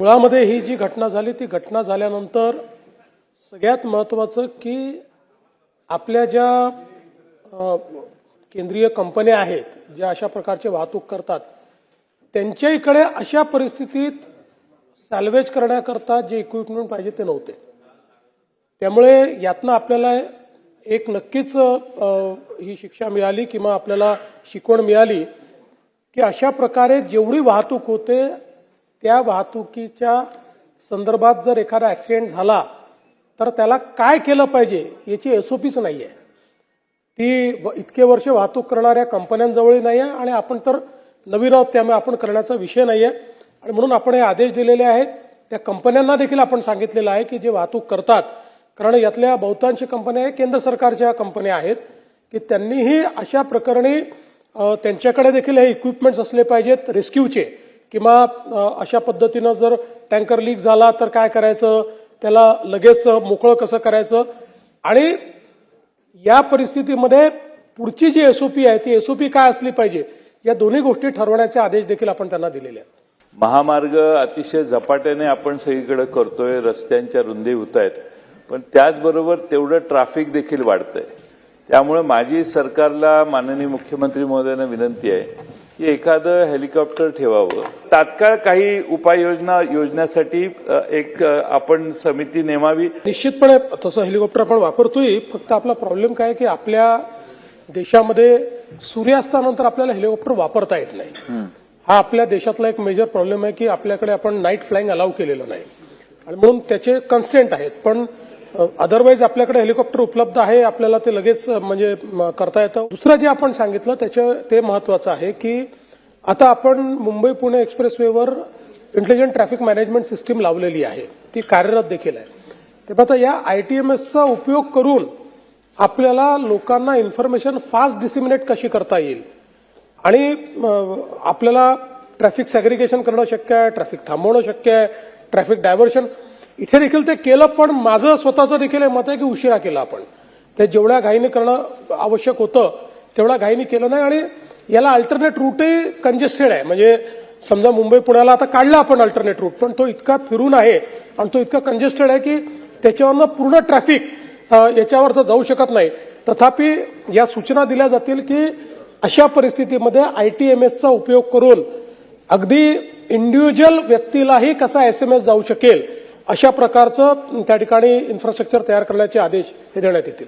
मुळामध्ये ही जी घटना झाली ती घटना झाल्यानंतर सगळ्यात महत्त्वाचं की आपल्या ज्या केंद्रीय कंपन्या आहेत ज्या अशा प्रकारची वाहतूक करतात त्यांच्याकडे अशा परिस्थितीत सॅल्वेज करण्याकरता जे इक्विपमेंट पाहिजे ते नव्हते। त्यामुळे यातनं आपल्याला एक नक्कीच ही शिक्षा मिळाली किंवा आपल्याला शिकवण मिळाली की अशा प्रकारे जेवढी वाहतूक होते त्या वाहतुकीच्या संदर्भात जर एखादा ऍक्सिडेंट झाला तर त्याला काय केलं पाहिजे याची एसओपीच नाहीये। ती इतके वर्ष वाहतूक करणाऱ्या कंपन्यांजवळही नाहीये आणि आपण तर नवीन आहोत त्यामुळे आपण करण्याचा विषय नाहीये आणि म्हणून आपण हे आदेश दिलेले आहेत। त्या कंपन्यांना देखील आपण सांगितलेलं आहे की जे वाहतूक करतात, कारण यातल्या बहुतांश कंपन्या केंद्र सरकारच्या कंपन्या आहेत, की त्यांनीही अशा प्रकरणी त्यांच्याकडे देखील हे इक्विपमेंट्स असले पाहिजेत रेस्क्यूचे, किंवा अशा पद्धतीनं जर टँकर लीक झाला तर काय करायचं, त्याला लगेच मोकळं कसं करायचं आणि या परिस्थितीमध्ये पुढची जी एसओपी आहे ती एसओपी काय असली पाहिजे या दोन्ही गोष्टी ठरवण्याचे आदेश देखील आपण त्यांना दिलेले आहेत। महामार्ग अतिशय झपाट्याने आपण सगळीकडे करतोय, रस्त्यांच्या रुंदी होत आहेत, पण त्याचबरोबर तेवढं ट्रॅफिक देखील वाढतंय। त्यामुळे माझी सरकारला माननीय मुख्यमंत्री महोदयांना विनंती आहे की एखादं हेलिकॉप्टर ठेवावं, तात्काळ काही उपाययोजना योजण्यासाठी एक आपण समिती नेमावी। निश्चितपणे तसं हेलिकॉप्टर आपण वापरतोय, फक्त आपला प्रॉब्लेम काय की आपल्या देशामध्ये सूर्यास्तानंतर आपल्याला हेलिकॉप्टर वापरता येत नाही। हा आपल्या देशातला एक मेजर प्रॉब्लेम आहे की आपल्याकडे आपण नाईट फ्लाइंग अलाउ केलेलं नाही आणि म्हणून त्याचे कन्स्ट्रेंट आहेत, पण अदरवाईज आपल्याकडे हेलिकॉप्टर उपलब्ध आहे, आपल्याला ते लगेच म्हणजे करता येतं। दुसरं जे आपण सांगितलं ते महत्वाचं आहे की आता आपण मुंबई पुणे एक्सप्रेसवेवर इंटेलिजंट ट्रॅफिक मॅनेजमेंट सिस्टीम लावलेली आहे, ती कार्यरत देखील आहे। तेव्हा आता या ITMSचा उपयोग करून आपल्याला लोकांना इन्फॉर्मेशन फास्ट डिसिमिनेट कशी करता येईल आणि आपल्याला ट्रॅफिक सॅग्रिगेशन करणं शक्य आहे, ट्रॅफिक थांबवणं शक्य आहे, ट्रॅफिक डायव्हर्शन इथे देखील ते केलं, पण माझं स्वतःचं देखील मत आहे की उशिरा केलं आपण। ते जेवढ्या घाईने करणं आवश्यक होतं तेवढ्या घाईने केलं नाही आणि याला अल्टरनेट रूटही कंजेस्टेड आहे। म्हणजे समजा मुंबई पुण्याला आता काढला आपण अल्टरनेट रूट, पण तो इतका फिरून आहे आणि तो इतका कंजेस्टेड आहे की त्याच्यावरनं पूर्ण ट्रॅफिक याच्यावरचं जाऊ शकत नाही। तथापि या सूचना दिल्या जातील की अशा परिस्थितीमध्ये ITMSचा उपयोग करून अगदी इंडिव्हिज्युअल व्यक्तीलाही कसा SMS जाऊ शकेल अशा प्रकारचं त्या ठिकाणी इन्फ्रास्ट्रक्चर तयार करण्याचे आदेश हे देण्यात येतील।